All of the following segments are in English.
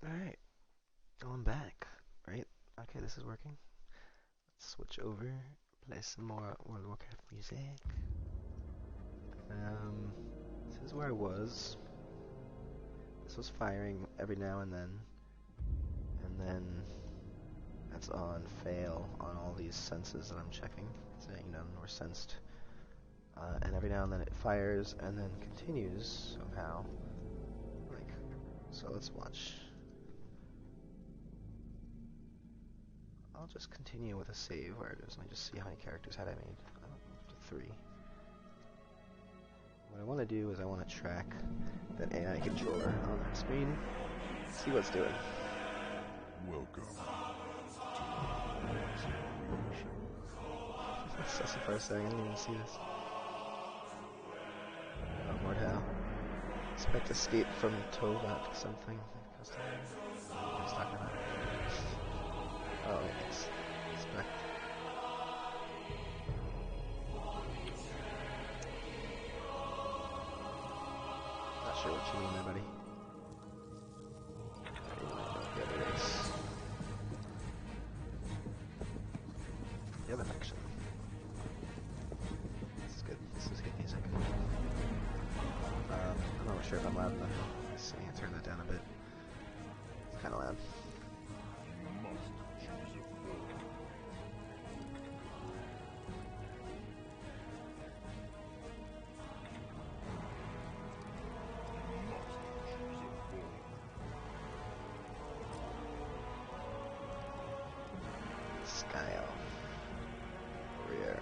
Alright, going back, right? Okay, this is working. Let's switch over, play some more World of Warcraft music. This is where I was. This was firing every now and then that's on fail on all these senses that I'm checking. So, you know, we're sensed. And every now and then it fires and then continues somehow. Like, so let's watch. I'll just continue with a save where it is. Let me just see how many characters had I made. Up to 3. What I want to do is I want to track that AI controller on that screen. See what's doing. Welcome to That's the first thing. I didn't even see this. Oh, Lord, how? Expect escape from Tovat something. What's talking about? Oh, it's expect. Not sure what you mean there, buddy. The other faction. This is good. This is good music. I'm not sure if I'm loud enough. Let's see. I'll turn that down a bit. It's kind of loud. Skyle. Rear.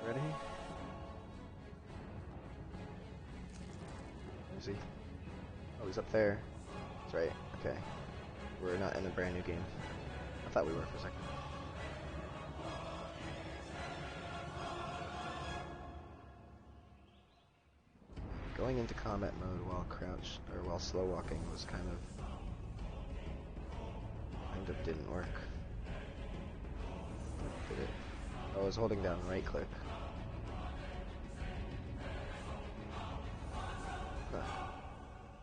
Ready? Where is he? Oh, he's up there. That's right. Okay. We're not in a brand new game. I thought we were for a second. Going into combat mode while crouched or while slow walking was kind of didn't work. Did it? Oh, I was holding down right click. Huh.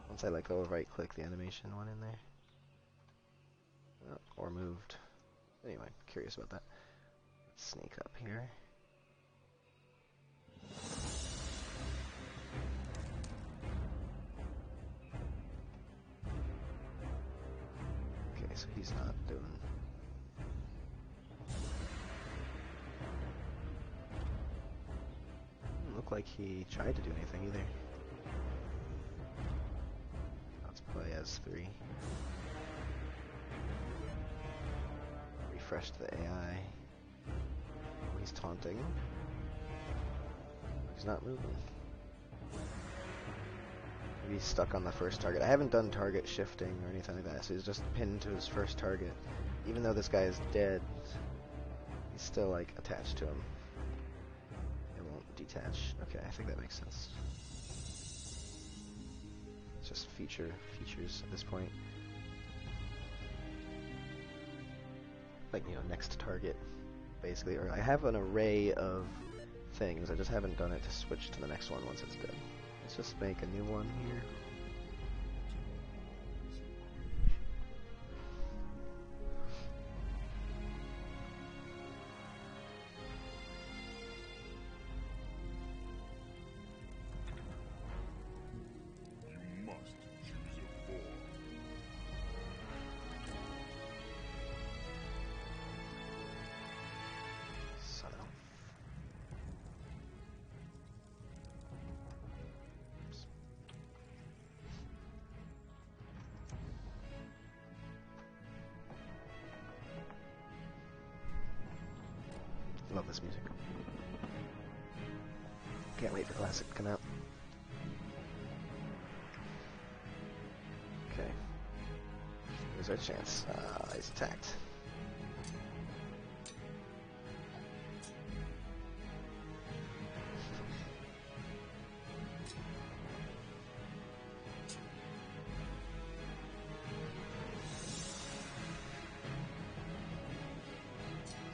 Once I let go of right click, the animation went in there. Oh, or moved. Anyway, curious about that. Let's sneak up here. Okay, so he's not doing. Didn't look like he tried to do anything either. Let's play as 3. Refresh the AI. Oh, he's taunting. He's not moving. Maybe he's stuck on the first target. I haven't done target shifting or anything like that, so he's just pinned to his first target. Even though this guy is dead, he's still like attached to him. It won't detach. Okay, I think that makes sense. It's just features at this point. Like, you know, next target, basically. Or I have an array of things. I just haven't done it to switch to the next one once it's done. Let's just make a new one here. You must choose a form. Son of. Oops. Love this music. Can't wait for Classic to come out. Okay. Here's our chance. He's attacked.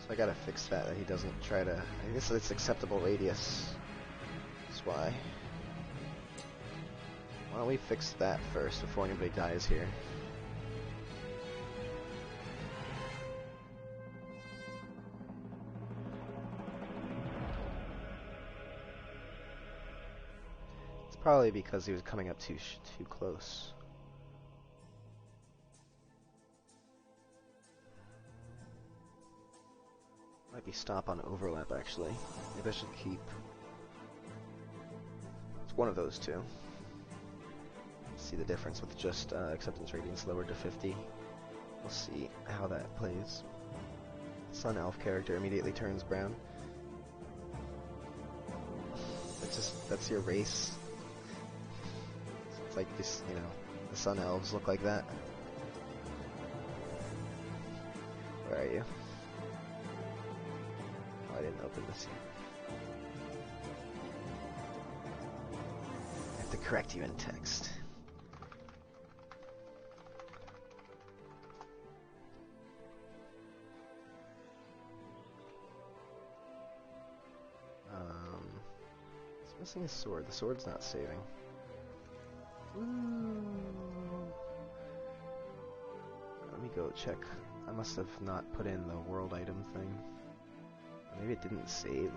So I gotta fix that he doesn't try to... I guess it's acceptable radius. That's why. Why don't we fix that first before anybody dies here? It's probably because he was coming up too close. Might be stop on overlap actually. Maybe I should keep... It's one of those two. See the difference with just acceptance radiance lowered to 50. We'll see how that plays. Sun Elf character immediately turns brown. That's your race. It's like this, you know, the Sun Elves look like that. Where are you? Oh, I didn't open this yet. I have to correct you in text. Missing a sword. The sword's not saving. Ooh. Let me go check. I must have not put in the world item thing. Maybe it didn't save.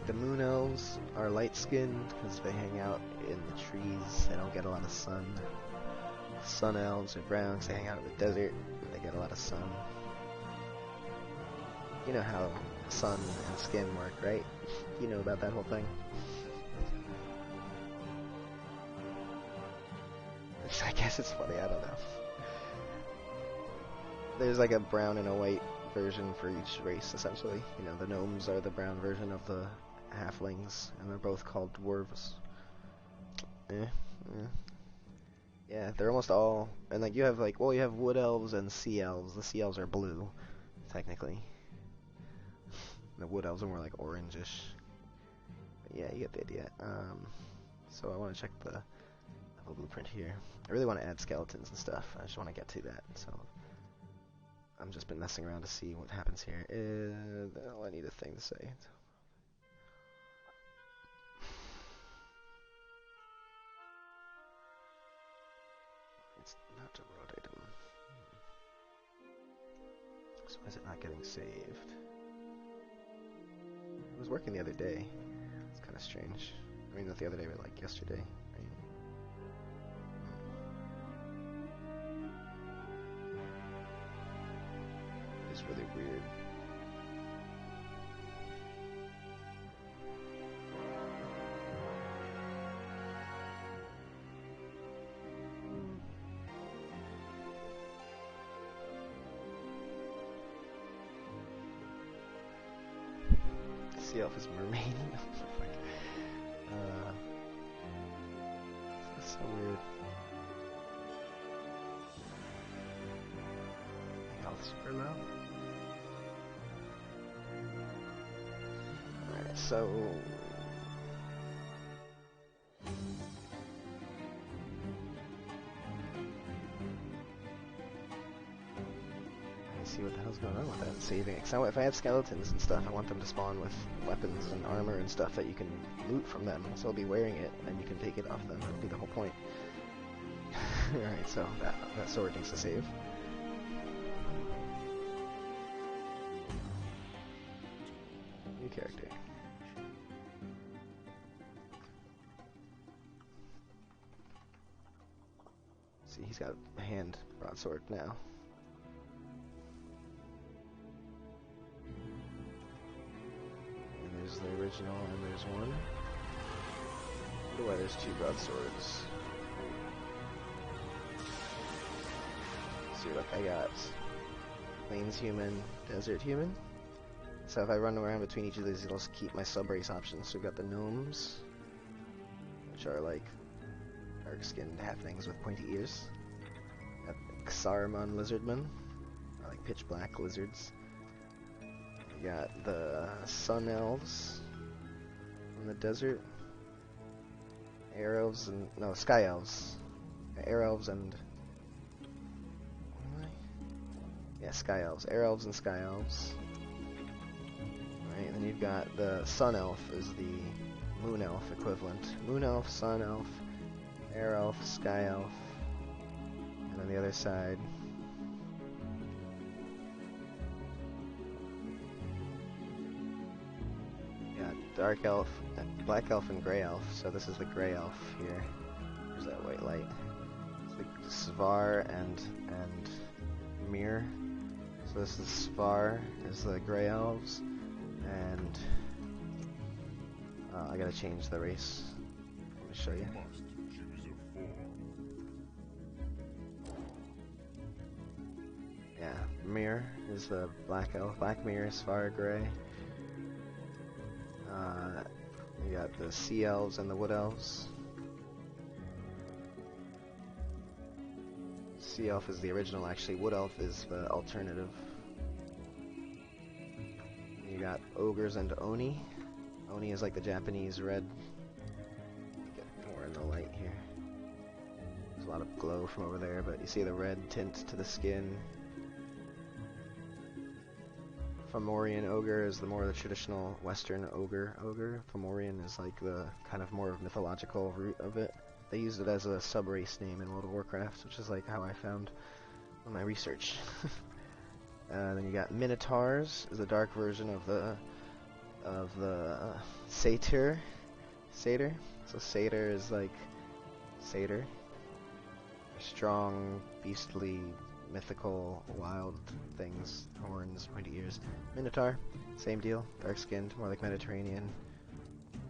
The moon elves are light-skinned because they hang out in the trees. They don't get a lot of sun. The sun elves are brown because they hang out in the desert and they get a lot of sun. You know how sun and skin work, right? You know about that whole thing. I guess it's funny, I don't know. There's like a brown and a white version for each race, essentially. You know, the gnomes are the brown version of the halflings, and they're both called dwarves. Yeah, they're almost all, and like you have like, well, you have wood elves and sea elves. The sea elves are blue, technically. The wood elves are more like orangish. But yeah, you get the idea. So I want to check the level blueprint here. I really want to add skeletons and stuff. I just want to get to that. So I've just been messing around to see what happens here. Oh, I need a thing to say. It's not a road item. So why is it not getting saved? It was working the other day. It's kind of strange. I mean, not the other day, but like yesterday. Right? It's really weird. Sea elf is mermaid. This is so weird. My health's super low. Alright, so see what the hell's going on with that saving. So if I have skeletons and stuff, I want them to spawn with weapons and armor and stuff that you can loot from them. So I'll be wearing it, and you can take it off them. That'd be the whole point. Alright, so that sword needs to save. New character. See, he's got a hand broadsword now. There's the original, and there's one. I wonder why there's two broadswords. See, look, I got plains human, desert human. So if I run around between each of these, it'll keep my sub-race options. So we've got the gnomes, which are like dark-skinned halflings with pointy ears. Got the Saruman lizardmen, like pitch black lizards. We got the sun elves, in the desert. Air elves and no, sky elves. Air elves and yeah, sky elves. Air elves and sky elves. Right, and then you've got the sun elf is the moon elf equivalent. Moon elf, sun elf, air elf, sky elf, and on the other side. Yeah, dark elf, black elf, and gray elf. So this is the gray elf here. There's that white light. It's the Svar and Mir. So this is Svar, is the gray elves, and I gotta change the race. Let me show you. Yeah, Mir is the black elf. Black Mir, Svar, gray. You got the sea elves and the wood elves. Sea elf is the original, actually. Wood elf is the alternative. You got ogres and oni. Oni is like the Japanese red. Get more in the light here. There's a lot of glow from over there, but you see the red tint to the skin. Fomorian ogre is the more the traditional Western ogre. Fomorian is like the kind of more mythological root of it. They used it as a sub-race name in World of Warcraft, which is like how I found my research. Then you got Minotaurs, is a dark version of the Satyr. So Satyr is like Satyr. Strong, beastly, mythical, wild things. Horns, pointy ears. Minotaur, same deal. Dark-skinned, more like Mediterranean.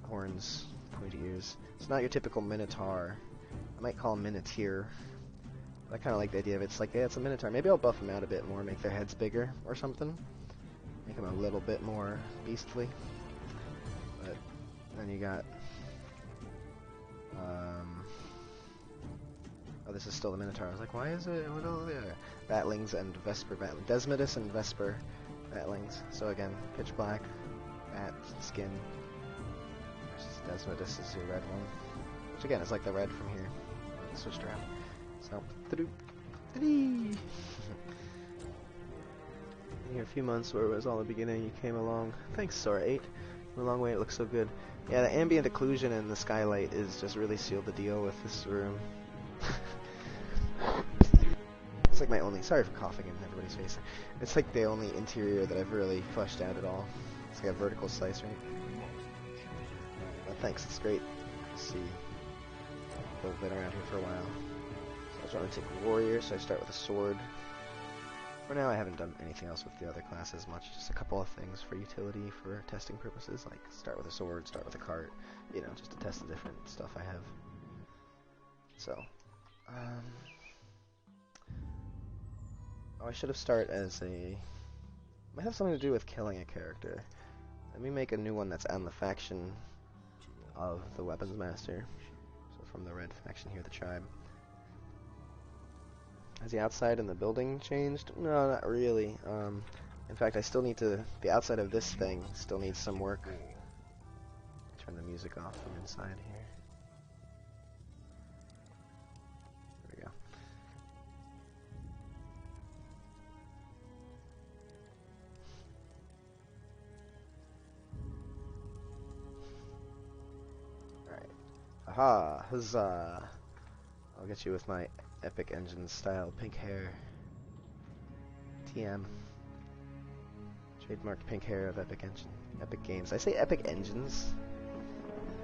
Horns, pointy ears. It's not your typical Minotaur. I might call him Minotaur. But I kind of like the idea of it. It's like, yeah, it's a Minotaur. Maybe I'll buff them out a bit more, make their heads bigger or something. Make them a little bit more beastly. But then you got... oh, this is still the Minotaur. I was like, why is it? What are there? Batlings and Vesper Batlings. Desmodus and Vesper Batlings. So again, pitch black, bat skin. Desmodus is your red one, which again is like the red from here, switched around. So, in a few months where it was all the beginning, you came along. Thanks, Sora 8. A long way, it looks so good. Yeah, the ambient occlusion and the skylight is just really sealed the deal with this room. It's like my only, sorry for coughing in everybody's face. It's like the only interior that I've really fleshed out at all. It's like a vertical slice, right? Thanks, it's great to see people have been around here for a while. So I was trying to take warrior, so I start with a sword. For now, I haven't done anything else with the other classes much, just a couple of things for utility, for testing purposes, like start with a sword, start with a cart, you know, just to test the different stuff I have. So, oh, I should have started as a, might have something to do with killing a character. Let me make a new one that's on the faction of the Weapons Master. So from the red faction here, the tribe. Has the outside and the building changed? No, not really. In fact, I still need to, the outside of this thing still needs some work. Turn the music off from inside here. There we go. Alright. Aha! Huzzah! I'll get you with my Epic Engine style pink hair. TM. Trademarked pink hair of Epic Engine. Epic Games. Did I say Epic Engines?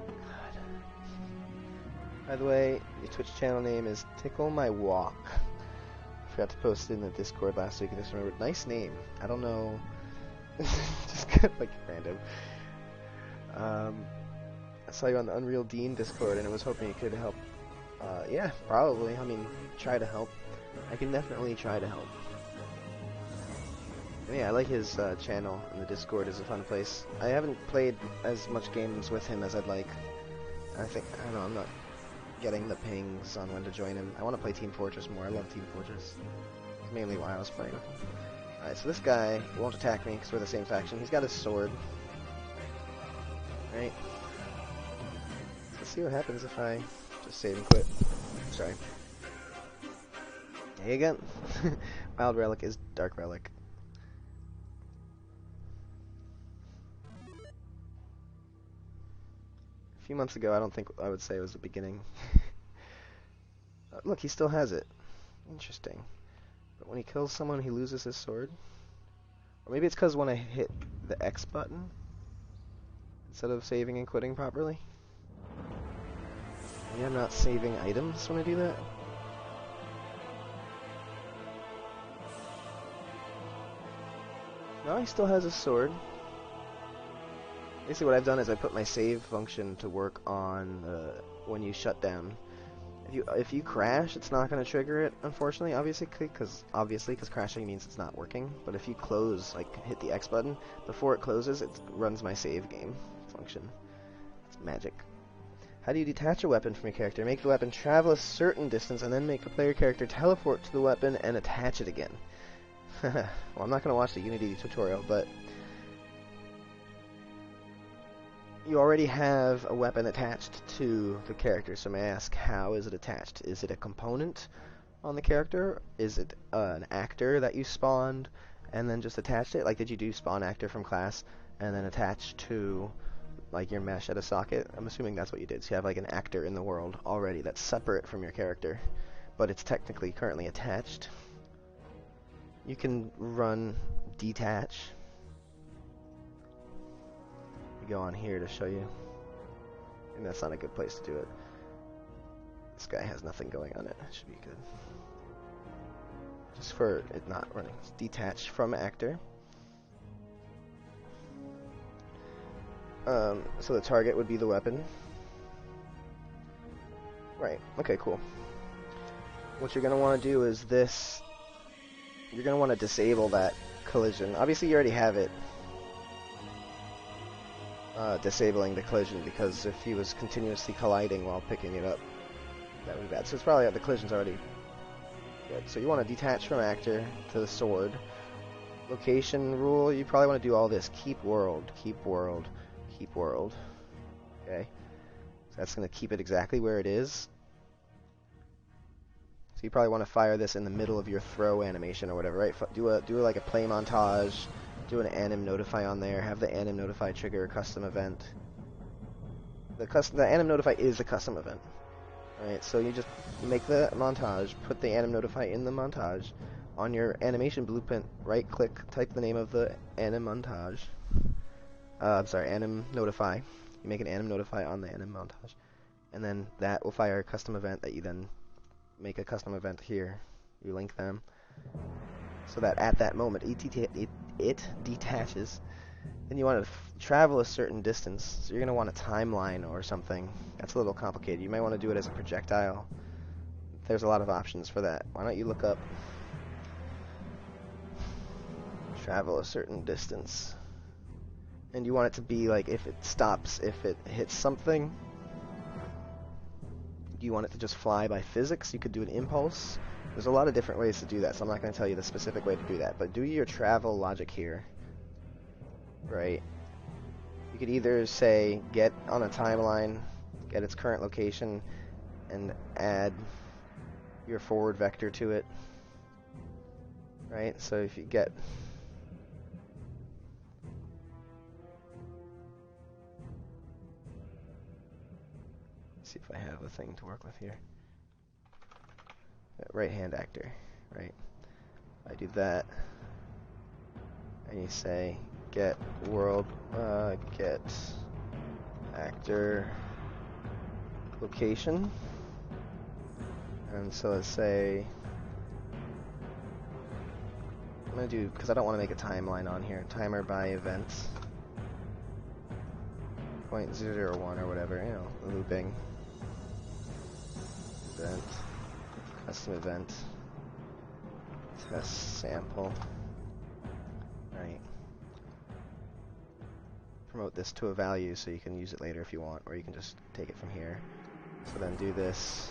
God. By the way, your Twitch channel name is Tickle My Walk. I forgot to post it in the Discord last week. I just remembered. Nice name. I don't know. Just kind of like random. I saw you on the Unreal Dean Discord and I was hoping you could help. Yeah, probably. I mean, try to help. I can definitely try to help. And yeah, I like his channel, and the Discord is a fun place. I haven't played as much games with him as I'd like. I don't know, I'm not getting the pings on when to join him. I want to play Team Fortress more. I love Team Fortress. That's mainly why I was playing with him. Alright, so this guy won't attack me because we're the same faction. He's got his sword. Right? let's see what happens if I just save and quit. Sorry. Hey again. Wild Relic is Dark Relic. A few months ago, I don't think I would say it was the beginning. Look, he still has it. Interesting. But when he kills someone, he loses his sword. Or maybe it's because when I hit the X button, instead of saving and quitting properly. Maybe I'm not saving items when I do that. No, he still has his sword. Basically what I've done is I put my save function to work on when you shut down. If you crash, it's not going to trigger it, unfortunately, obviously, because crashing means it's not working. But if you close, like hit the X button, before it closes, it runs my save game function. It's magic. How do you detach a weapon from your character? Make the weapon travel a certain distance, and then make the player character teleport to the weapon and attach it again. Well, I'm not going to watch the Unity tutorial, but you already have a weapon attached to the character, so may I ask, how is it attached? Is it a component on the character? Is it an actor that you spawned and then just attached it? Like, did you do spawn actor from class and then attach to, like, your mesh at a socket? I'm assuming that's what you did. So you have, like, an actor in the world already that's separate from your character, but it's technically currently attached. You can run detach. Go on here to show you, and that's not a good place to do it. This guy has nothing going on it. It should be good. Just for it not running. It's detach from actor. So the target would be the weapon. Right. Okay, cool. What you're going to want to do is this. You're going to want to disable that collision. Obviously, you already have it. Disabling the collision, because if he was continuously colliding while picking it up, that would be bad. So it's probably the collision's already good. So you want to detach from actor to the sword. Location rule, you probably want to do all this. Keep world, keep world, keep world. Okay, so that's going to keep it exactly where it is. So you probably want to fire this in the middle of your throw animation or whatever, right? Do like a play montage. Do an anim notify on there. Have the anim notify trigger a custom event. The anim notify is a custom event. Alright, so you just make the montage, put the anim notify in the montage. On your animation blueprint, right click, type the name of the anim montage. I'm sorry, anim notify. You make an anim notify on the anim montage. And then that will fire a custom event that you then make a custom event here. You link them. So that at that moment, it detaches. Then you want to travel a certain distance. So you're going to want a timeline or something. That's a little complicated. You might want to do it as a projectile. There's a lot of options for that. Why don't you look up travel a certain distance. And you want it to be like if it stops, if it hits something. Do you want it to just fly by physics? You could do an impulse. There's a lot of different ways to do that, so I'm not going to tell you the specific way to do that. But do your travel logic here. Right? You could either say get on a timeline, get its current location, and add your forward vector to it. Right? So if you get... Let's see if I have a thing to work with here. Right hand actor, right? I do that, and you say get world, get actor location, and so let's say I'm gonna do, because I don't want to make a timeline on here, timer by events 0.001 or whatever, you know, looping event. Custom event, test sample, right? Promote this to a value so you can use it later if you want, or you can just take it from here. So then do this,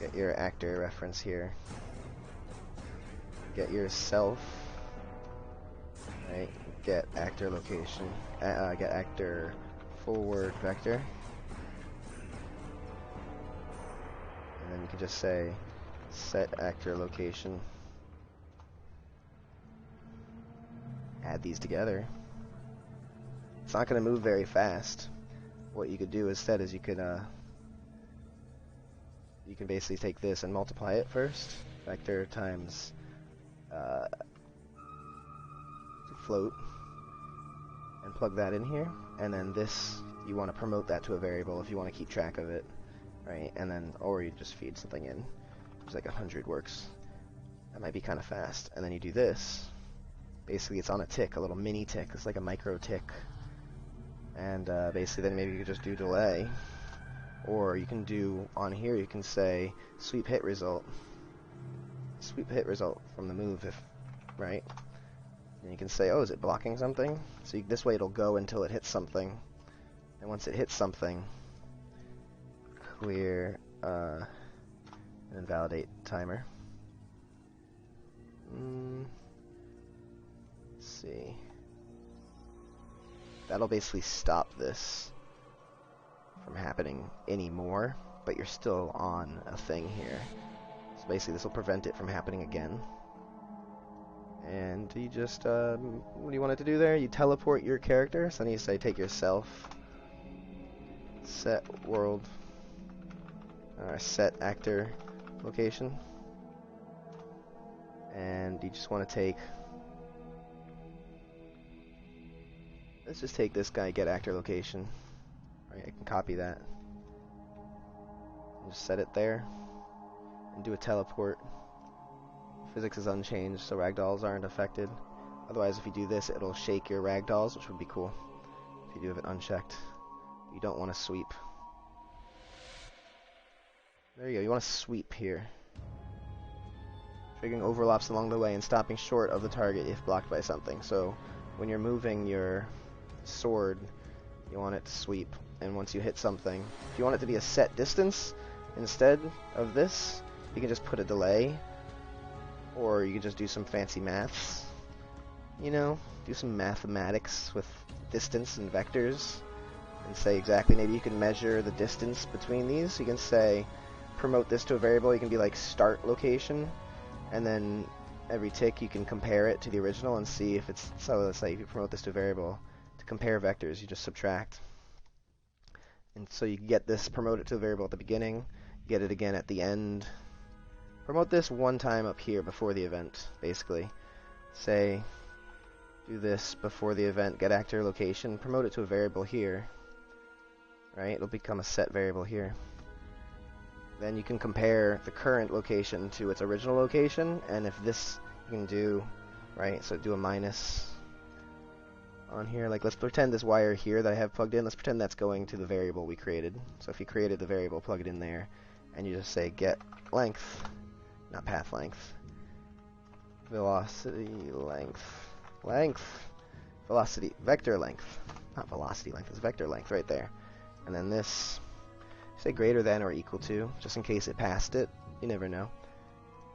get your actor reference here, get your self, right? Get actor location, get actor forward vector, can just say set actor location. Add these together. It's not going to move very fast. What you could do instead is you can basically take this and multiply it first. Vector times float, and plug that in here. And then this, you want to promote that to a variable if you want to keep track of it, right? And then, or you just feed something in. It's like 100 works. That might be kind of fast. And then you do this. Basically, it's on a tick, a little mini tick. It's like a micro tick. And basically, then maybe you could just do delay. Or you can do, on here, you can say sweep hit result. Sweep hit result from the move, if right? And you can say, oh, is it blocking something? So this way it'll go until it hits something. And once it hits something, clear and invalidate timer. Let's see. That'll basically stop this from happening anymore, but you're still on a thing here. So basically this will prevent it from happening again. And you just, what do you want it to do there? You teleport your character, so then you say take yourself, set world, set actor location, and you just want to take, let's just take this guy, get actor location. Right, I can copy that, and just set it there, and do a teleport. Physics is unchanged, so ragdolls aren't affected. Otherwise, if you do this, it'll shake your ragdolls, which would be cool if you do have it unchecked. You don't want to sweep. There you go, you want to sweep here. Triggering overlaps along the way and stopping short of the target if blocked by something. So when you're moving your sword, you want it to sweep. And once you hit something, if you want it to be a set distance instead of this, you can just put a delay. Or you can just do some fancy maths, you know, do some mathematics with distance and vectors, and say exactly, maybe you can measure the distance between these. You can say, promote this to a variable, you can be like start location, and then every tick you can compare it to the original and see if it's, so let's say if you promote this to a variable, to compare vectors, you just subtract. And so you get this, promote it to a variable at the beginning, get it again at the end. Promote this one time up here before the event, basically. Say, do this before the event, get actor location, promote it to a variable here. Right? It'll become a set variable here. Then you can compare the current location to its original location, and if this you can do, right? So do a minus on here. Like, let's pretend this wire here that I have plugged in, let's pretend that's going to the variable we created. So if you created the variable, plug it in there, and you just say get length. Not path length. Velocity length. Velocity vector length. Not velocity length, it's vector length right there. And then this, say greater than or equal to, just in case it passed it. You never know.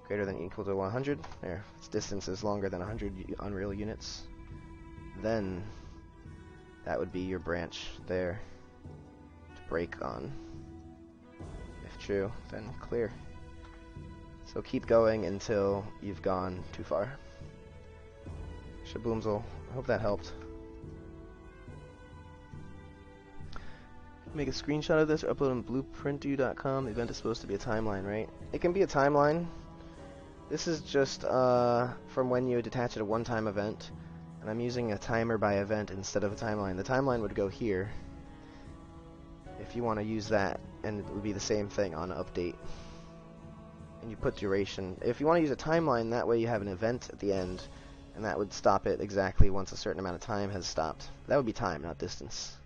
Greater than or equal to 100. There, its distance is longer than 100 unreal units. Then that would be your branch there to break on. If true, then clear. So keep going until you've gone too far. Shaboomzle, I hope that helped. Make a screenshot of this or upload on blueprintu.com. The event is supposed to be a timeline, right? It can be a timeline. This is just from when you detach it a one-time event. And I'm using a timer by event instead of a timeline. The timeline would go here if you want to use that, and it would be the same thing on update. And you put duration. If you want to use a timeline, that way you have an event at the end, and that would stop it exactly once a certain amount of time has stopped. That would be time, not distance.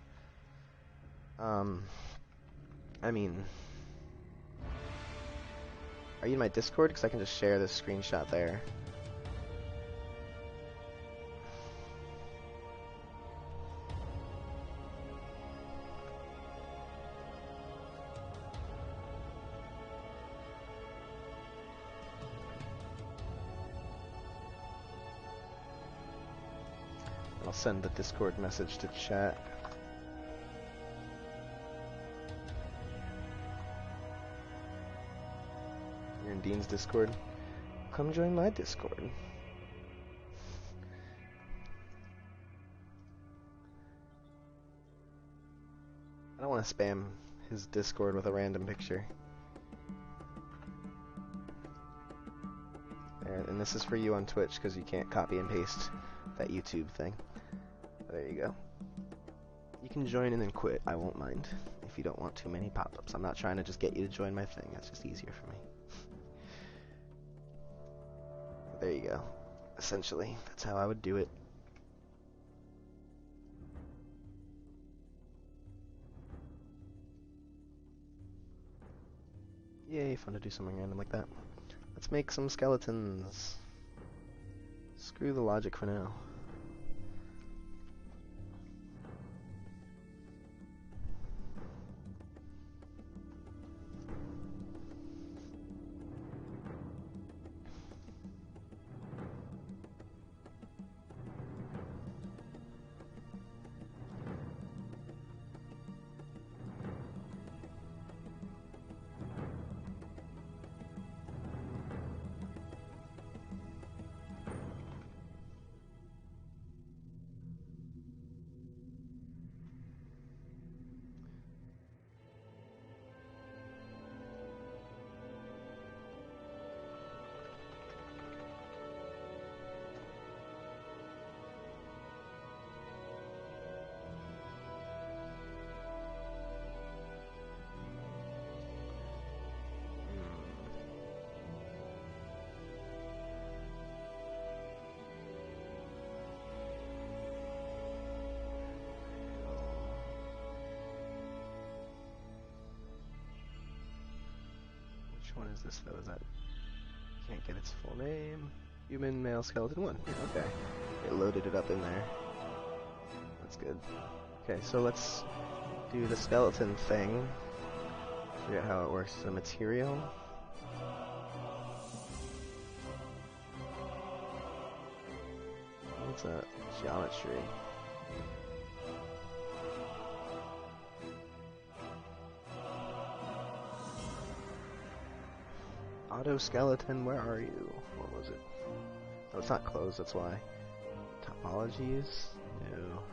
I mean, are you in my Discord? Because I can just share this screenshot there. I'll send the Discord message to chat. Dean's Discord, come join my Discord. I don't want to spam his Discord with a random picture. There, and this is for you on Twitch because you can't copy and paste that YouTube thing. There you go. You can join and then quit. I won't mind if you don't want too many pop-ups. I'm not trying to just get you to join my thing. That's just easier for me. There you go. Essentially, that's how I would do it. Yay, fun to do something random like that. Let's make some skeletons. Screw the logic for now. Which one is this though? Is that... Can't get its full name. Human male skeleton 1. Okay. It loaded it up in there. That's good. Okay, so let's do the skeleton thing. Forget how it works. The material. It's a geometry. Auto skeleton, where are you? What was it? Oh, it's not closed, that's why. Topologies? No.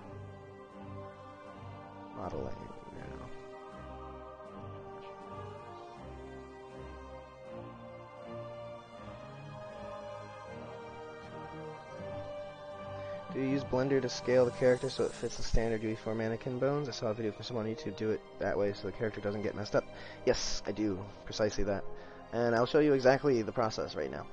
Modeling? No. Do you use Blender to scale the character so it fits the standard UE4 mannequin bones? I saw a video from someone on YouTube do it that way so the character doesn't get messed up. Yes, I do. Precisely that. And I'll show you exactly the process right now.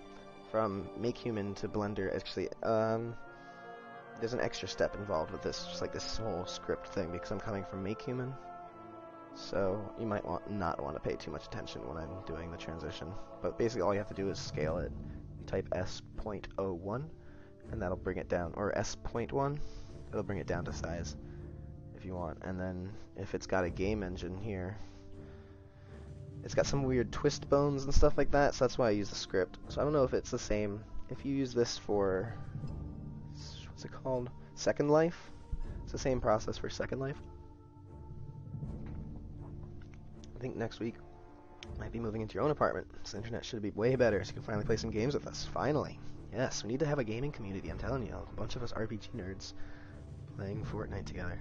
From Make Human to Blender, actually, there's an extra step involved with this, just like this whole script thing, because I'm coming from Make Human. So you might not want to pay too much attention when I'm doing the transition. But basically all you have to do is scale it. You type S.01, and that'll bring it down, or S.1, it'll bring it down to size, if you want. And then, if it's got a game engine here, it's got some weird twist bones and stuff like that, so that's why I use the script. So I don't know if it's the same. If you use this for, what's it called? Second Life? It's the same process for Second Life. I think next week you might be moving into your own apartment, so the internet should be way better, so you can finally play some games with us. Finally. Yes, we need to have a gaming community, I'm telling you. A bunch of us RPG nerds playing Fortnite together.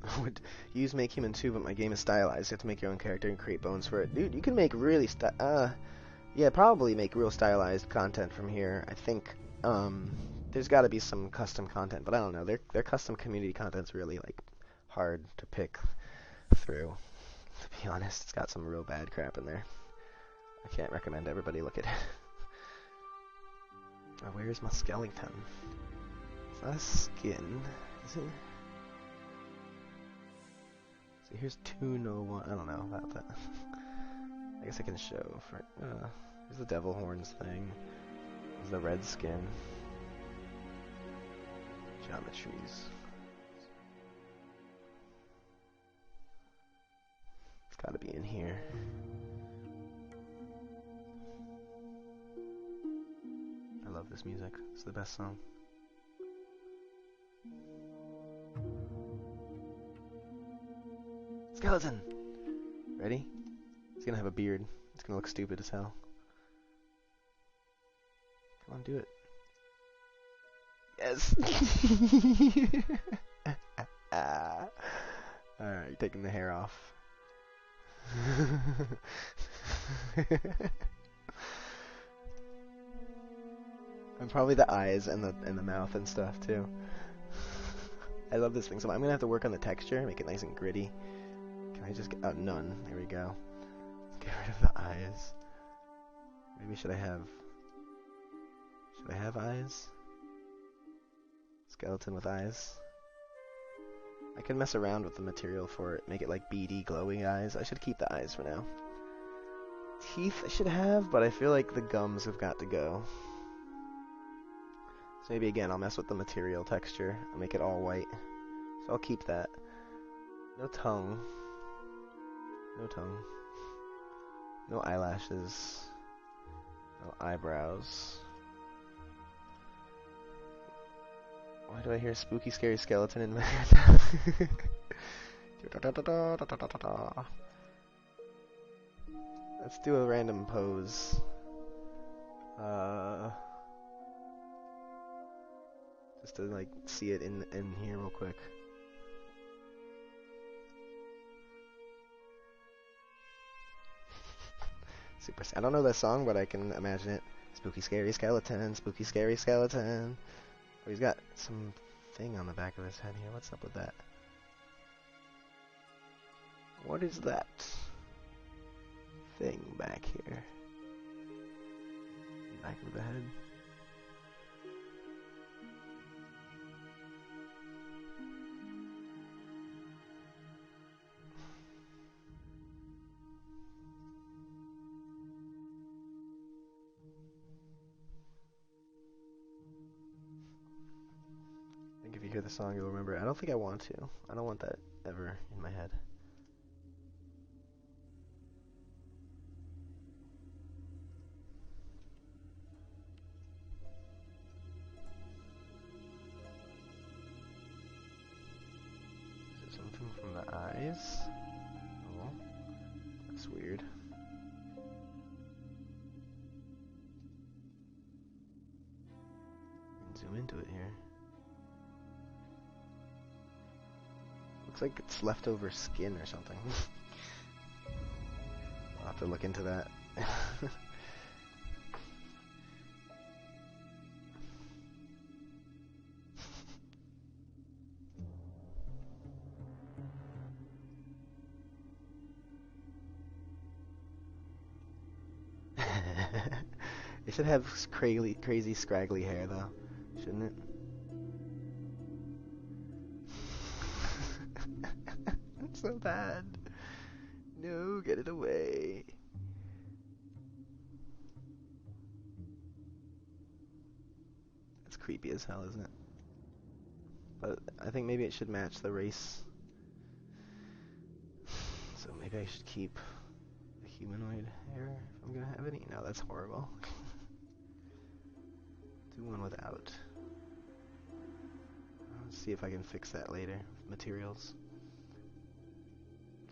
I would use Make Human 2, but my game is stylized. You have to make your own character and create bones for it. Dude, you can make really yeah, probably make real stylized content from here. I think there's got to be some custom content, but I don't know. Their custom community content's really like hard to pick through. To be honest, it's got some real bad crap in there. I can't recommend everybody look at it. Oh, where's my skeleton? It's not a skin, is it? So here's 201. I don't know about that. I guess I can show for. Here's the devil horns thing. There's the red skin. Geometries. It's got to be in here. I love this music. It's the best song. Skeleton! Ready? He's gonna have a beard. It's gonna look stupid as hell. Come on, do it. Yes! Alright, you're taking the hair off. And probably the eyes and the mouth and stuff too. I love this thing so much. I'm gonna have to work on the texture, make it nice and gritty. Can I just get none? There we go. Let's get rid of the eyes. Maybe should I have eyes? Skeleton with eyes. I can mess around with the material for it, make it like beady, glowy eyes. I should keep the eyes for now. Teeth I should have, but I feel like the gums have got to go. So maybe again, I'll mess with the material texture. I'll make it all white. So I'll keep that. No tongue. No tongue. No eyelashes. No eyebrows. Why do I hear spooky, scary skeleton in my head? Let's do a random pose. Just to like see it in here real quick. Super. I don't know that song, but I can imagine it. Spooky, scary skeleton. Spooky, scary skeleton. Oh, he's got some thing on the back of his head here. What's up with that? What is that thing back here? Back of the head. I think if you hear the song, you'll remember it. I don't think I want to. I don't want that ever in my head. Is it something from the eyes? Oh, that's weird. Zoom into it here. Looks like it's leftover skin or something. I'll have to look into that. It should have crazy scraggly hair though, shouldn't it? That's so bad. No, get it away. That's creepy as hell, isn't it? But I think maybe it should match the race. So maybe I should keep the humanoid hair if I'm gonna have any. No, that's horrible. Do one without. Let's see if I can fix that later with materials.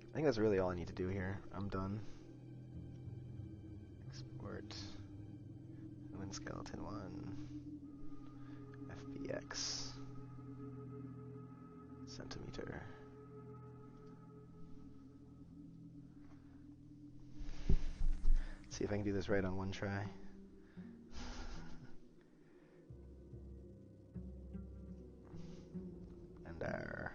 I think that's really all I need to do here. I'm done. Export. Human skeleton 1. FBX. Centimeter. See if I can do this right on one try. And there.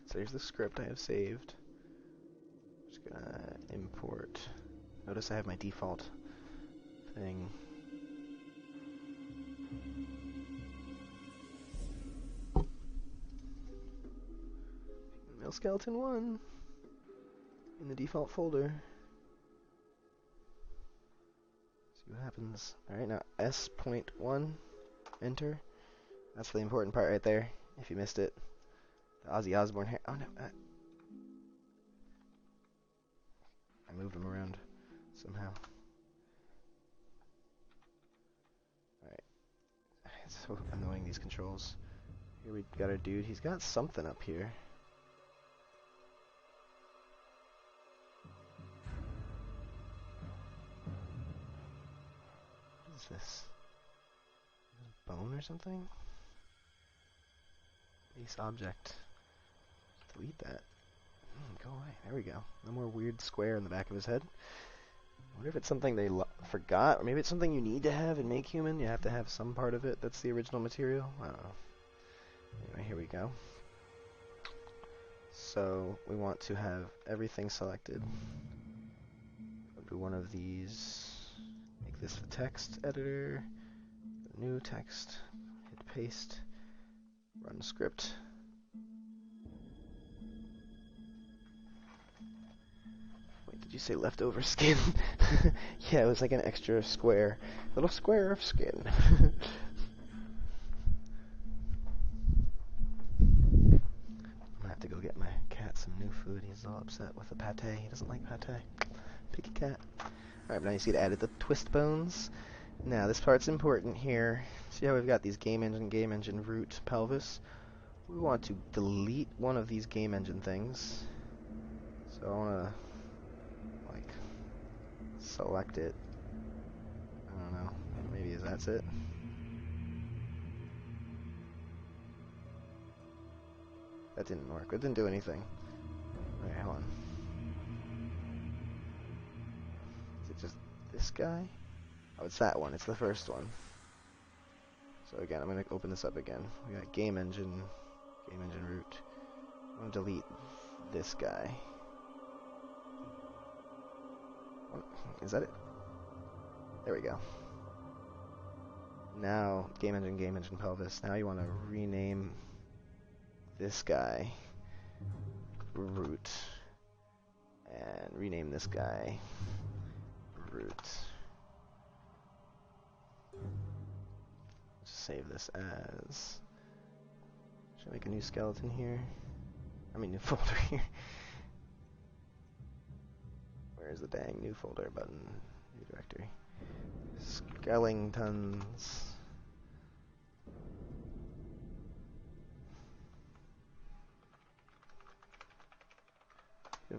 So here's the script I have saved. Just gonna import. Notice I have my default thing. Male skeleton 1 in the default folder. See what happens. Alright, now S.1, enter. That's the important part right there, if you missed it. The Ozzy Osbourne hair. Oh no. I moved him around somehow. Alright. So annoying, these controls. Here we got our dude. He's got something up here. What is this? Bone or something? Base object. Delete that. Go away. There we go. No more weird square in the back of his head. I wonder if it's something they forgot, or maybe it's something you need to have in Make Human. You have to have some part of it that's the original material. I don't know. Anyway, here we go. So we want to have everything selected. Go to one of these. Make this the text editor. New text. Hit paste. Run script. Wait, did you say leftover skin? Yeah, it was like an extra square. Little square of skin. I'm gonna have to go get my cat some new food. He's all upset with the pate. He doesn't like pate. Picky cat. Alright, now you see it added the twist bones. Now, this part's important here. See how we've got these game engine, root, pelvis? We want to delete one of these game engine things. So I want to, like, select it. I don't know. Maybe that's it. That didn't work. That didn't do anything. Alright, hold on. Is it just this guy? Oh, it's that one. It's the first one. So again, I'm going to open this up again. We got game engine root. I'm going to delete this guy. Is that it? There we go. Now, game engine pelvis. Now you want to rename this guy root. And rename this guy root. Just save this as... Should I make a new skeleton here? I mean, new folder here. Where's the dang new folder button? New directory. Skeletons.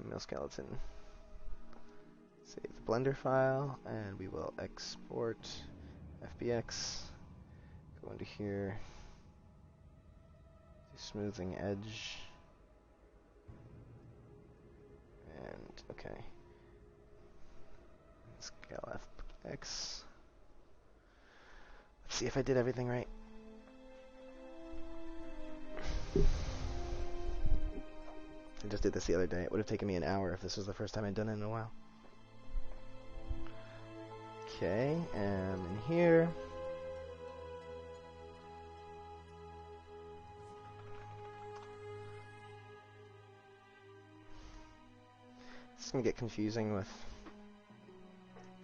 Mill skeleton. Save the Blender file, and we will export FBX. Go into here. Do smoothing edge. And okay. Scale FX. Let's see if I did everything right. I just did this the other day. It would have taken me an hour if this was the first time I'd done it in a while. Okay, and in here. It's gonna get confusing with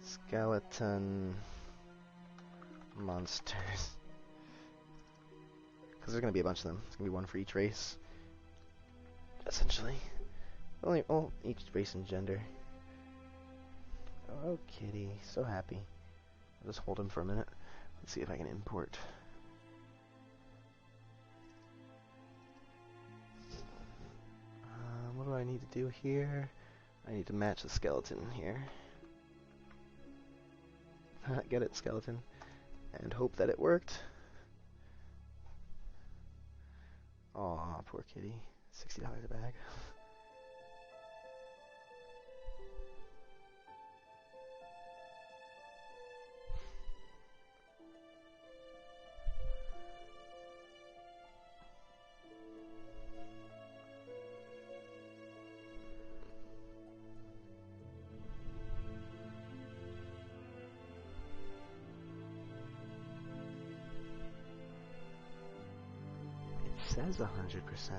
skeleton monsters. Because there's gonna be a bunch of them. It's gonna be one for each race. Essentially. Only each race and gender. Oh, kitty. So happy. I'll just hold him for a minute. Let's see if I can import. What do I need to do here? I need to match the skeleton here. Get it, skeleton. And hope that it worked. Aw, poor kitty. $60 a bag. It says 100%.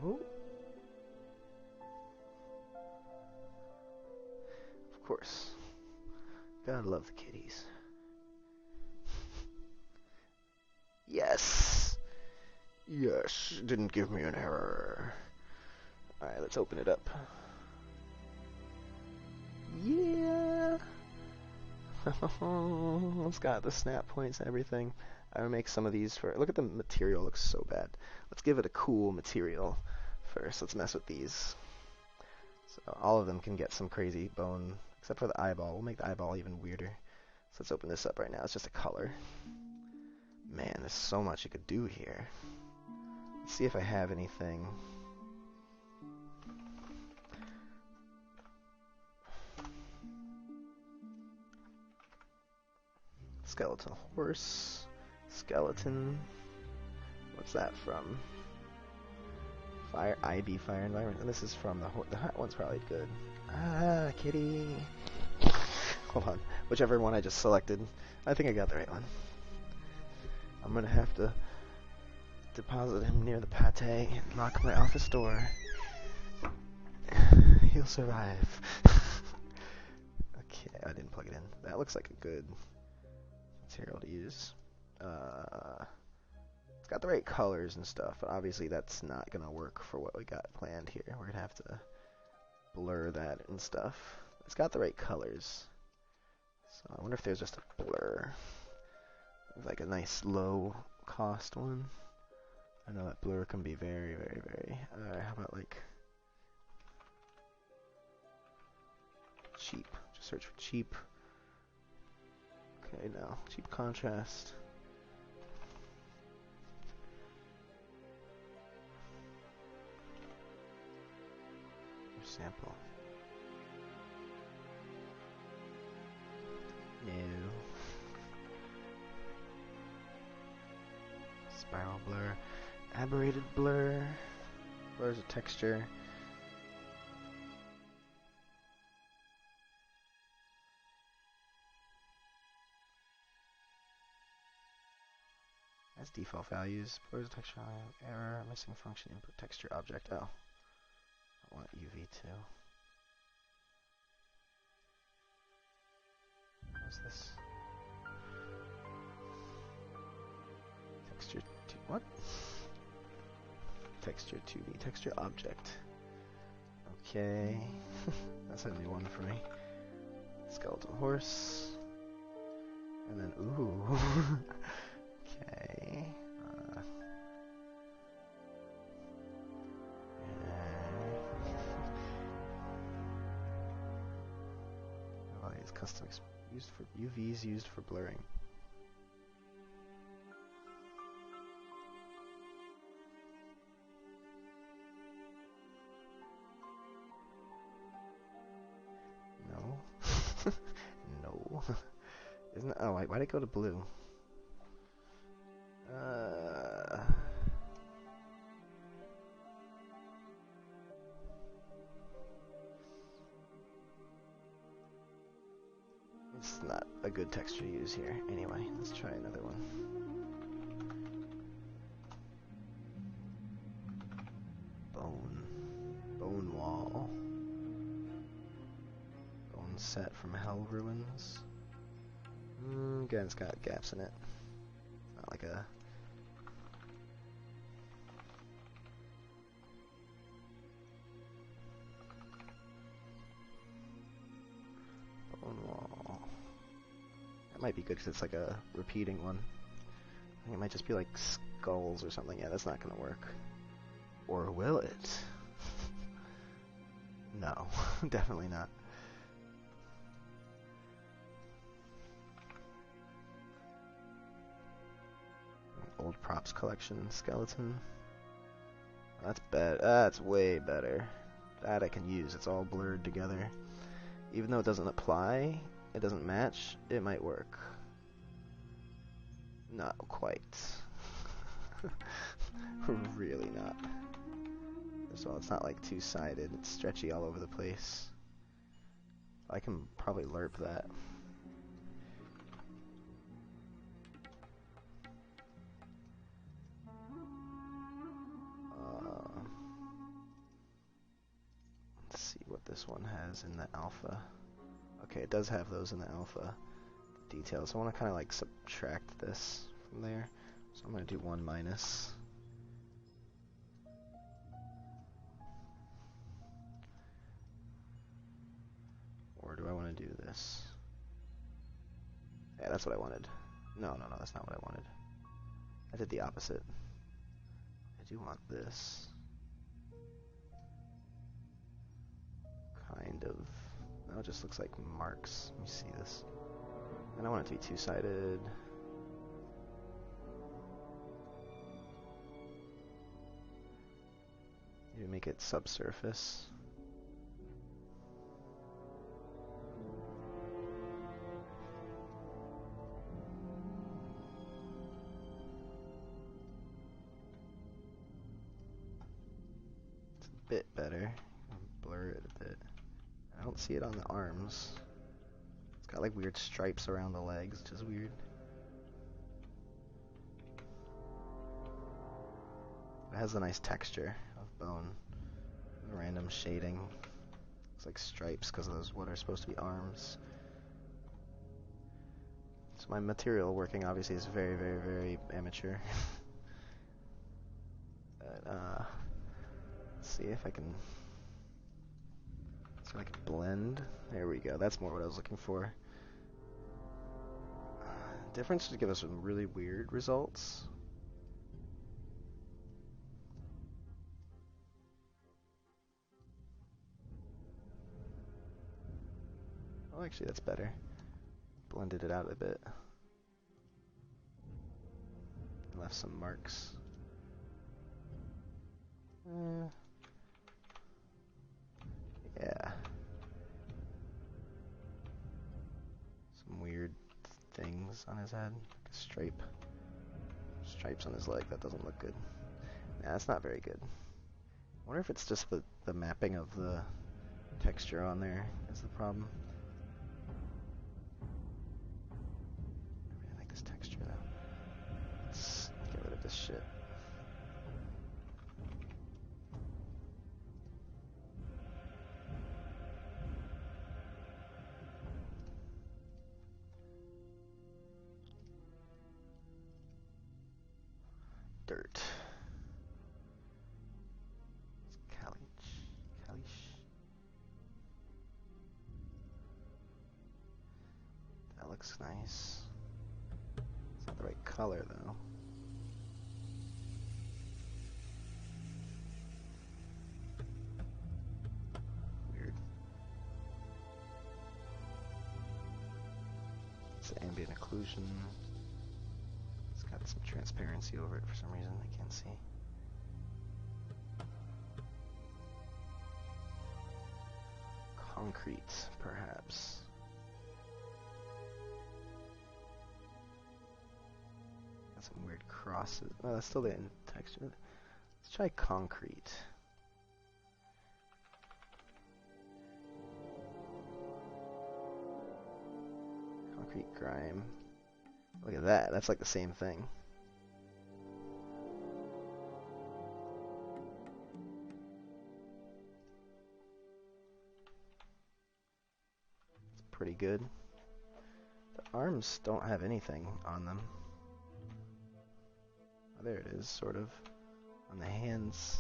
Oh. Of course. Gotta love the kitties. Yes! Yes, it didn't give me an error. Alright, let's open it up. Yeah! It's got the snap points and everything. I'm gonna make some of these for... Look at the material, looks so bad. Let's give it a cool material first. Let's mess with these. So all of them can get some crazy bone, except for the eyeball. We'll make the eyeball even weirder. So let's open this up right now. It's just a color. Man, there's so much you could do here. Let's see if I have anything. Skeletal horse. Skeleton. What's that from? Fire IB fire environment. And this is from the hot one's probably good. Ah, kitty. Hold on. Whichever one I just selected. I think I got the right one. I'm gonna have to deposit him near the pate and lock my office door. He'll survive. Okay, I didn't plug it in. That looks like a good material to use. It's got the right colors and stuff, but obviously that's not gonna work for what we got planned here. We're gonna have to blur that and stuff. It's got the right colors. So I wonder if there's just a blur. Like a nice low cost one. I know that blur can be very, very, very... how about like... cheap. Just search for cheap. Okay, now cheap contrast. Sample. No. Spiral blur. Aberrated blur. Blurs a texture. As default values. Blurs a texture. Error. Missing function. Input texture object. Oh. I want UV2. What's this? Texture 2. What? Texture 2D. Texture object. Okay. That's a new one for me. Skeletal horse. And then, ooh. Okay. All these custom used for UVs used for blurring. No. No. Isn't it? Oh, why'd it go to blue? It's not a good texture to use here. Anyway, let's try another one. Bone wall. Bone set from Hell Ruins. Again, it's got gaps in it. Not like a... Bone wall. That might be good because it's like a repeating one. I think it might just be like skulls or something. Yeah, that's not gonna work. Or will it? No, definitely not. Old props collection skeleton. That's bad. That's way better. That I can use. It's all blurred together. Even though it doesn't apply, it doesn't match, it might work. Not quite. Really not. So it's not like two-sided. It's stretchy all over the place. I can probably lerp that. Let's see what this one has in the alpha. Okay, it does have those in the alpha details. So I want to kind of like subtract this from there. So I'm going to do 1 minus. this. Yeah, that's what I wanted. No, that's not what I wanted. I did the opposite. I do want this. Kind of. No, it just looks like marks. Let me see this. I don't want it to be two-sided. Maybe make it subsurface. It's a bit better. Blur it a bit. I don't see it on the arms. It's got like weird stripes around the legs, which is weird. It has a nice texture of bone. Random shading. Looks like stripes because of those what are supposed to be arms. So my material working obviously is very, very, very amateur. But, let's see if I can blend. There we go. That's more what I was looking for. Difference would give us some really weird results. Oh, actually, that's better. Blended it out a bit. Left some marks. Yeah. Some weird things on his head. Like a stripe. Stripes on his leg. That doesn't look good. Nah, that's not very good. I wonder if it's just the mapping of the texture on there is the problem. I really like this texture though. Let's get rid of this shit. Dirt. It's Kalish. That looks nice. It's not the right color though. Weird. It's ambient occlusion. It's got some transparency over it for some reason. I can't see. Concrete, perhaps. Got some weird crosses. Oh, that's still the texture. Let's try concrete. Concrete grime. Look at that. That's like the same thing. It's pretty good. The arms don't have anything on them. Oh, there it is, sort of. On the hands.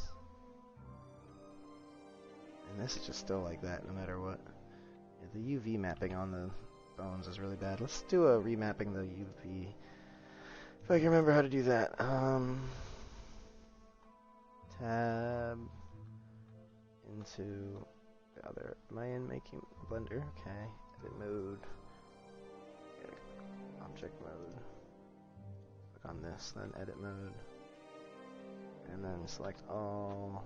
And this is just still like that, no matter what. Yeah, the UV mapping on the bones is really bad. Let's do a remapping the UV. If I can remember how to do that. Tab into the other. Am I in making Blender? Okay. Edit mode. Object mode. Click on this, then edit mode. And then select all.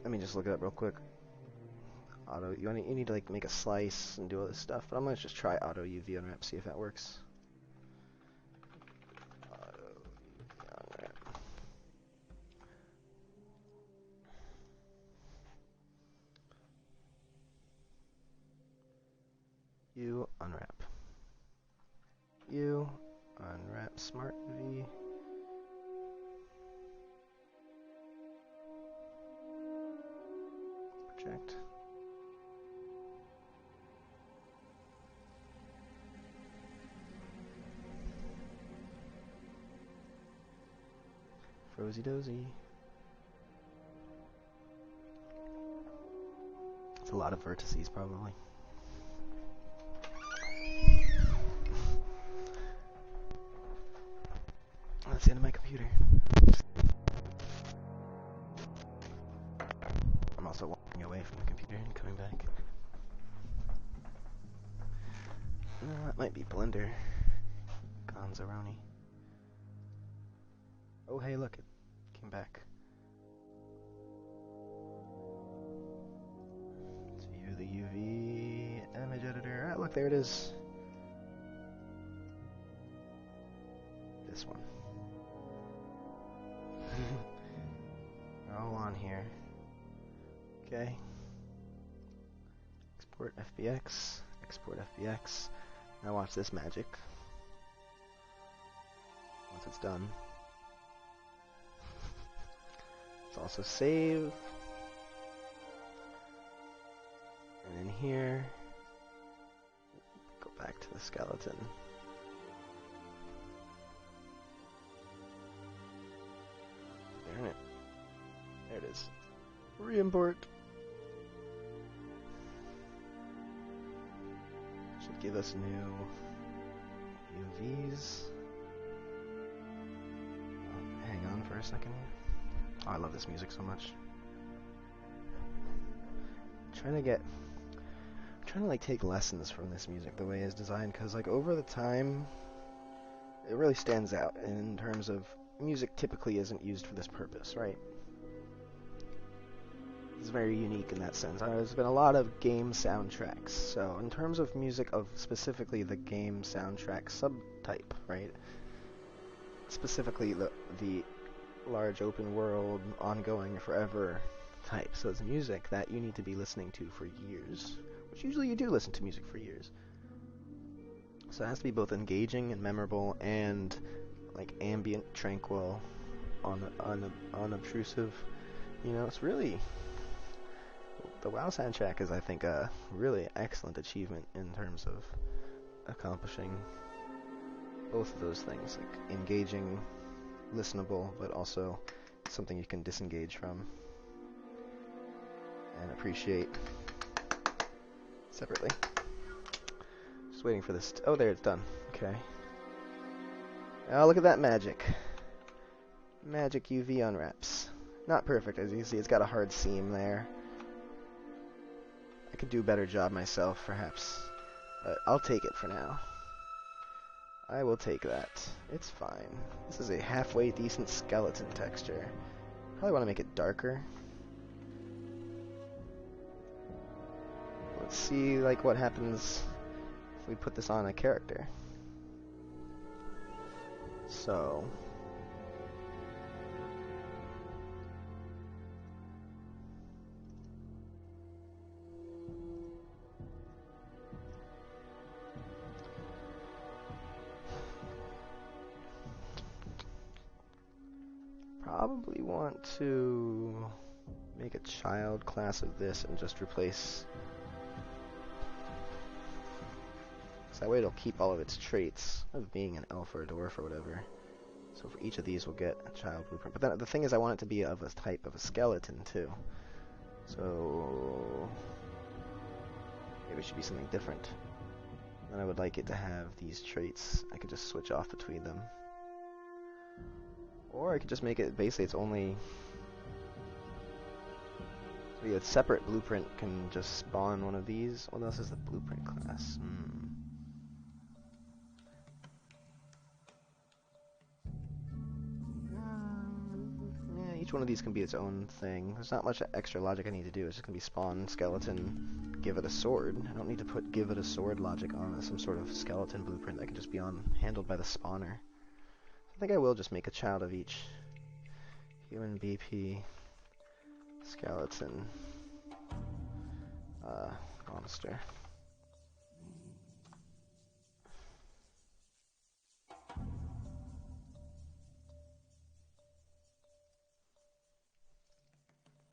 Let me just look it up real quick. Auto. You need to like make a slice and do all this stuff, but I'm gonna just try auto UV unwrap, see if that works. Auto UV unwrap. U unwrap. U unwrap smart UV. Project. Frozy dozy. It's a lot of vertices, probably. the end of my computer. I'm also walking away from the computer and coming back. No, that might be Blender. Gonzaroni. Oh, hey, look, it came back. Let's view the UV image editor. Ah, look, there it is. This one. We're all on here. Okay. Export FBX. Export FBX. Now watch this magic. Once it's done. Let's also save. And in here, go back to the skeleton. Darn it. There it is. Re-import. Should give us new UVs. Oh, hang on for a second. Oh, I love this music so much. I'm trying to like take lessons from this music, the way it's designed, because like over the time, it really stands out in terms of music typically isn't used for this purpose, right? It's very unique in that sense. There's been a lot of game soundtracks, so in terms of music of specifically the game soundtrack subtype, right? Specifically the large open world, ongoing, forever type. So it's music that you need to be listening to for years, which usually you do listen to music for years. So it has to be both engaging and memorable and like ambient, tranquil, unobtrusive. You know, it's really... The WoW soundtrack is, I think, a really excellent achievement in terms of accomplishing both of those things, like engaging, listenable, but also something you can disengage from and appreciate separately. Just waiting for this. Oh, there, it's done. Okay. Oh, look at that magic. Magic UV unwraps. Not perfect, as you can see. It's got a hard seam there. I could do a better job myself, perhaps. But I'll take it for now. I will take that. It's fine. This is a halfway decent skeleton texture. Probably want to make it darker. Let's see, like, what happens if we put this on a character. So... probably want to make a child class of this and just replace... So that way it'll keep all of its traits of being an elf or a dwarf or whatever. So for each of these we'll get a child blueprint. But then the thing is I want it to be of a type of a skeleton too. So maybe it should be something different. And I would like it to have these traits. I could just switch off between them. Or I could just make it basically it's only... So a separate blueprint can just spawn one of these. What else is the blueprint class? Yeah, each one of these can be its own thing. There's not much extra logic I need to do. It's just going to be spawn, skeleton, give it a sword. I don't need to put give it a sword logic on some sort of skeleton blueprint that can just be handled by the spawner. I think I will just make a child of each. Human BP, skeleton, monster.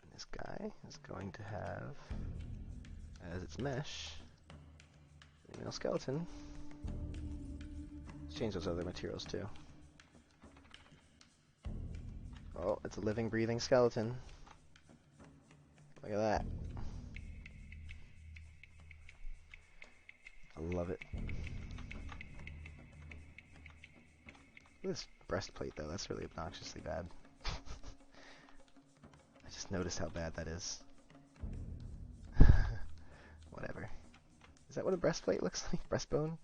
And this guy is going to have, as its mesh, the male skeleton. Let's change those other materials too. Oh, it's a living, breathing skeleton. Look at that. I love it. at this breastplate though, that's really obnoxiously bad. I just noticed how bad that is. Whatever. Is that what a breastplate looks like? Breastbone?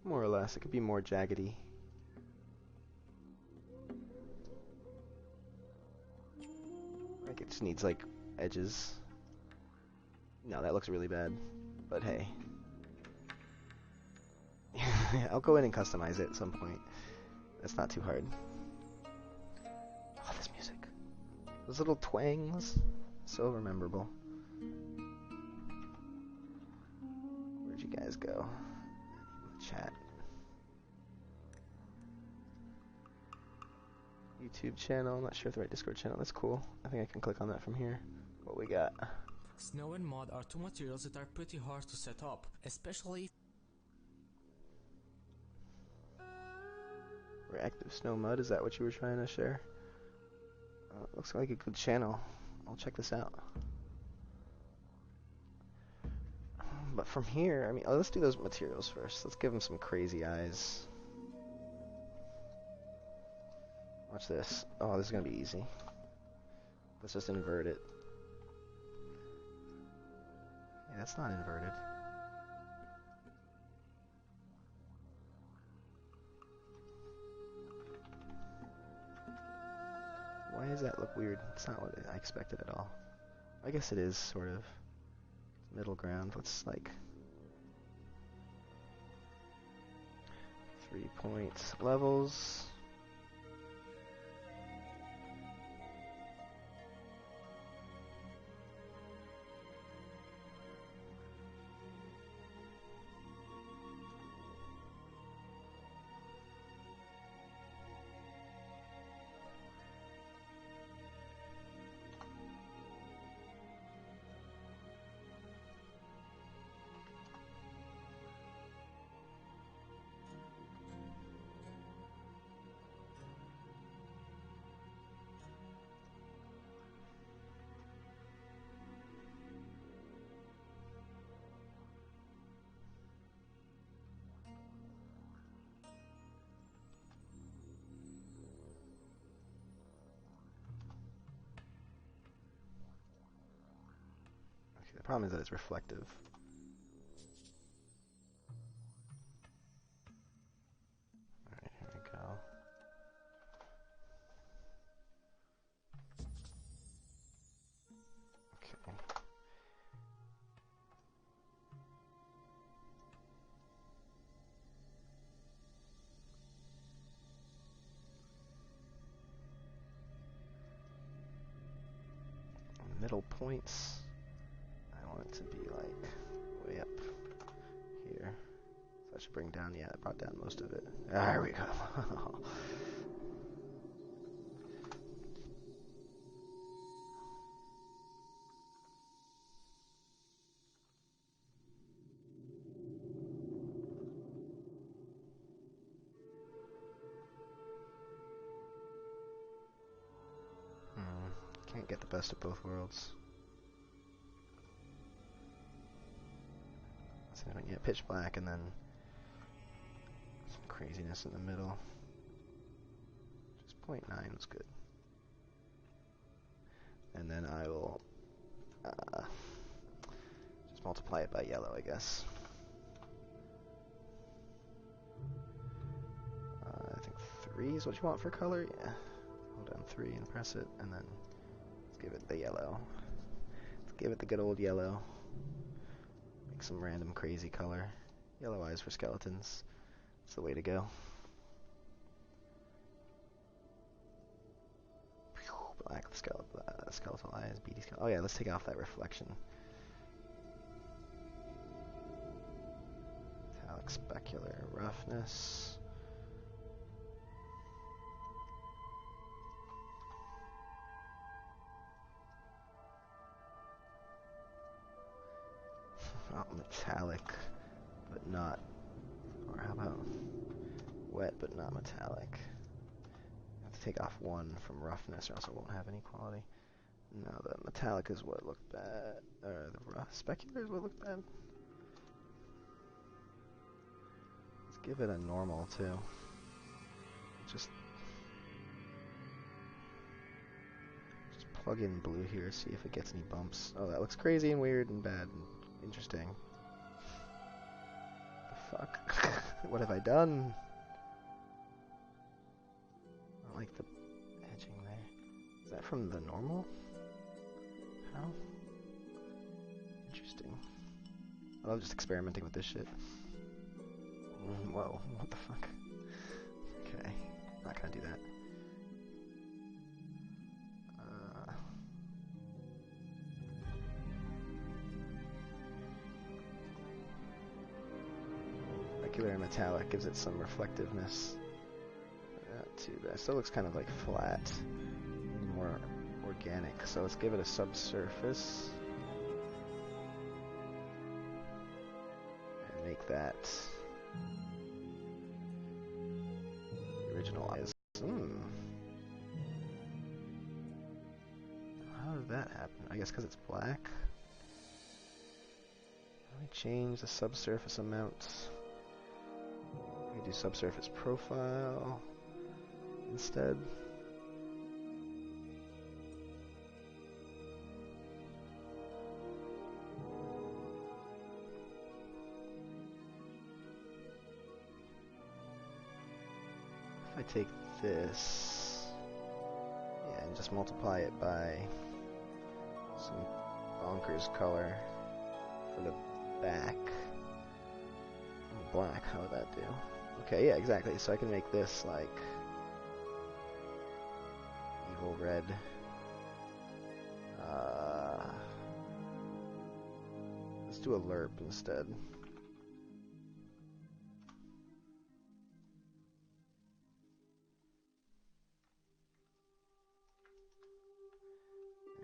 More or less. It could be more jaggedy. Like it just needs like edges. No, that looks really bad. But hey. I'll go in and customize it at some point. That's not too hard. Oh, this music. Those little twangs. So rememberable. Where'd you guys go? Chat. YouTube channel. I'm not sure if the right Discord channel. That's cool. I think I can click on that from here. What we got? Snow and mud are two materials that are pretty hard to set up, especially Reactive snow mud. Is that what you were trying to share? Looks like a good channel. I'll check this out. But from here, I mean, let's do those materials first. Let's give them some crazy eyes. Watch this. Oh, this is gonna be easy. Let's just invert it. Yeah, that's not inverted. Why does that look weird? It's not what I expected at all. I guess it is, sort of. Middle ground. Let's, like... 3-point levels. The problem is that it's reflective. Alright, here we go. Okay. Middle points. I want it to be like way up here. So I should bring down, yeah, I brought down most of it. There we go. Can't get the best of both worlds. So yeah, pitch black and then some craziness in the middle. Just 0.9 was good. And then I will just multiply it by yellow, I guess. I think 3 is what you want for color. Yeah. Hold down 3 and press it, and then let's give it the yellow. Let's give it the good old yellow. Make some random crazy color. Yellow eyes for skeletons. That's the way to go. Black skeletal eyes, beady skeleton. Oh yeah, let's take off that reflection. Metallic specular roughness. Metallic, but not, or how about wet but not metallic? I have to take off 1 from roughness or else it won't have any quality. No, the metallic is what looked bad. Or the raw specular is what looked bad. Let's give it a normal too. Just plug in blue here, see if it gets any bumps. Oh, that looks crazy and weird and bad and interesting. The fuck? What have I done? I don't like the edging there. Is that from the normal? How? Interesting. I love just experimenting with this shit. Whoa, what the fuck? Okay, not gonna do that. Specular and metallic gives it some reflectiveness. Not too bad. Still looks kind of like flat, more organic. So let's give it a subsurface and make that the original eyes. How did that happen? I guess because it's black. Let me change the subsurface amount. We do subsurface profile instead. If I take this, yeah, and just multiply it by some bonkers color for the back. Black, how would that do? Okay, yeah, exactly. So I can make this like evil red. Let's do a lerp instead.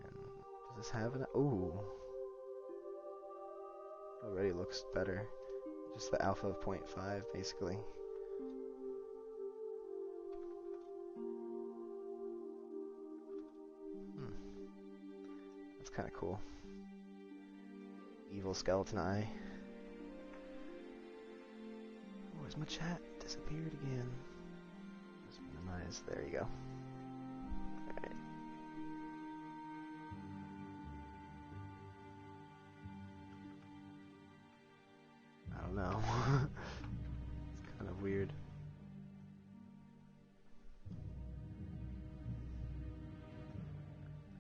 And does this have an... Ooh. Already looks better. Just the alpha of 0.5, basically. That's kind of cool. Evil skeleton eye. Where's my chat? Disappeared again. Just minimize. There you go. Alright. I don't know. It's kind of weird.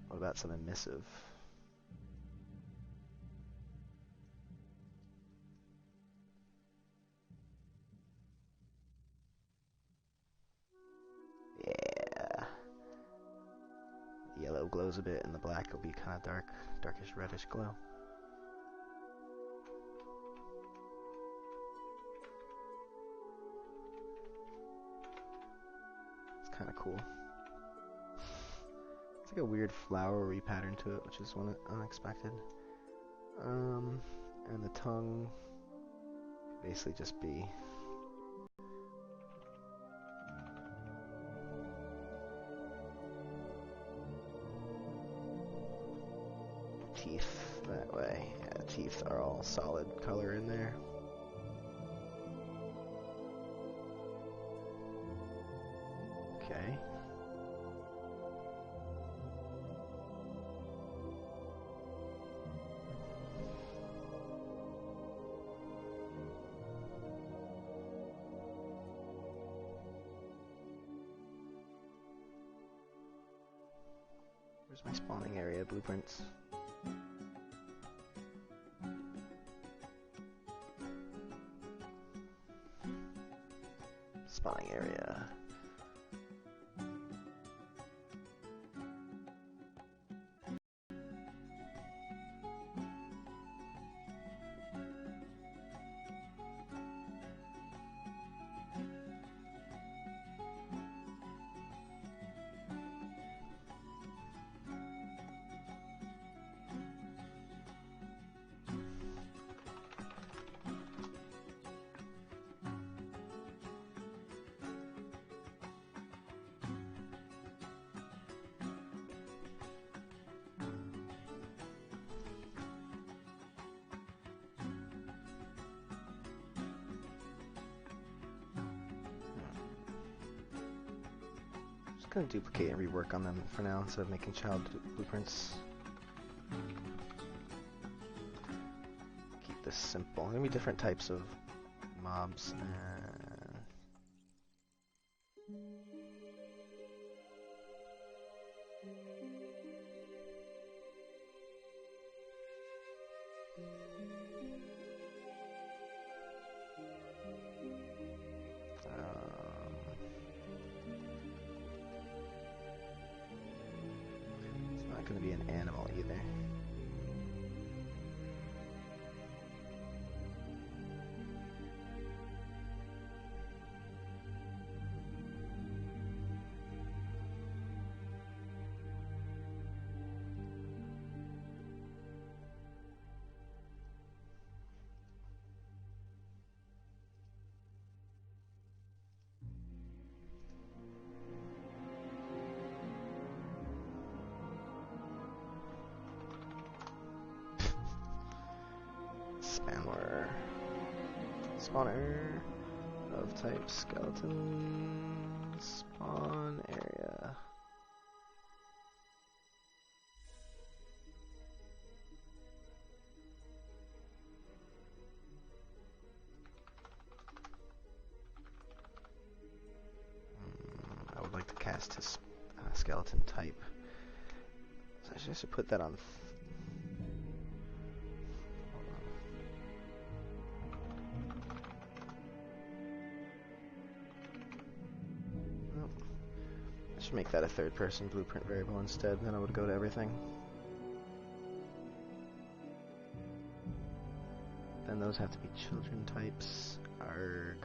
What about some emissive? Yeah. The yellow glows a bit and the black will be kind of dark, darkish reddish glow. It's kind of cool. It's like a weird flowery pattern to it, which is unexpected. And the tongue basically just be teeth that way. Yeah, the teeth are all solid color in there. Okay. Where's my spawning area blueprints? Spawning area. gonna duplicate and rework on them for now instead of making child blueprints. Keep this simple. There are gonna be different types of mobs. It's not going to be an animal either. Spawner of type skeleton. Spawn area. I would like to cast his skeleton type. So I should put that on. Make that a third-person blueprint variable instead, then I would go to everything. Then those have to be children types. Arg.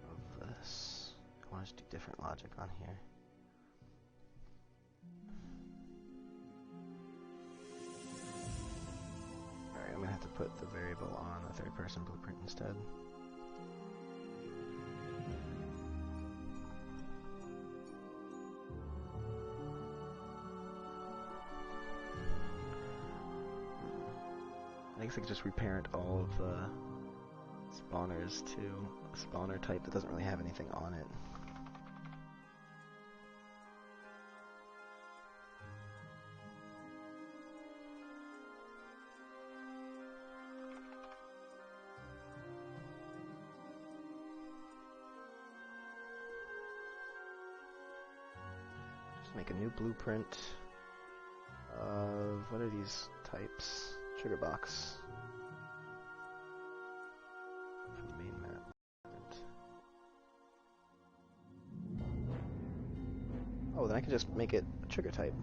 Of this. I want to do different logic on here. Alright, I'm gonna have to put the variable on a third-person blueprint instead. I guess I could just reparent all of the spawners to a spawner type that doesn't really have anything on it. Just make a new blueprint of, what are these types? Trigger box. From the main map. Oh, then I can just make it a trigger type.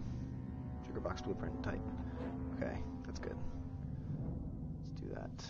Trigger box blueprint type. Okay, that's good. Let's do that.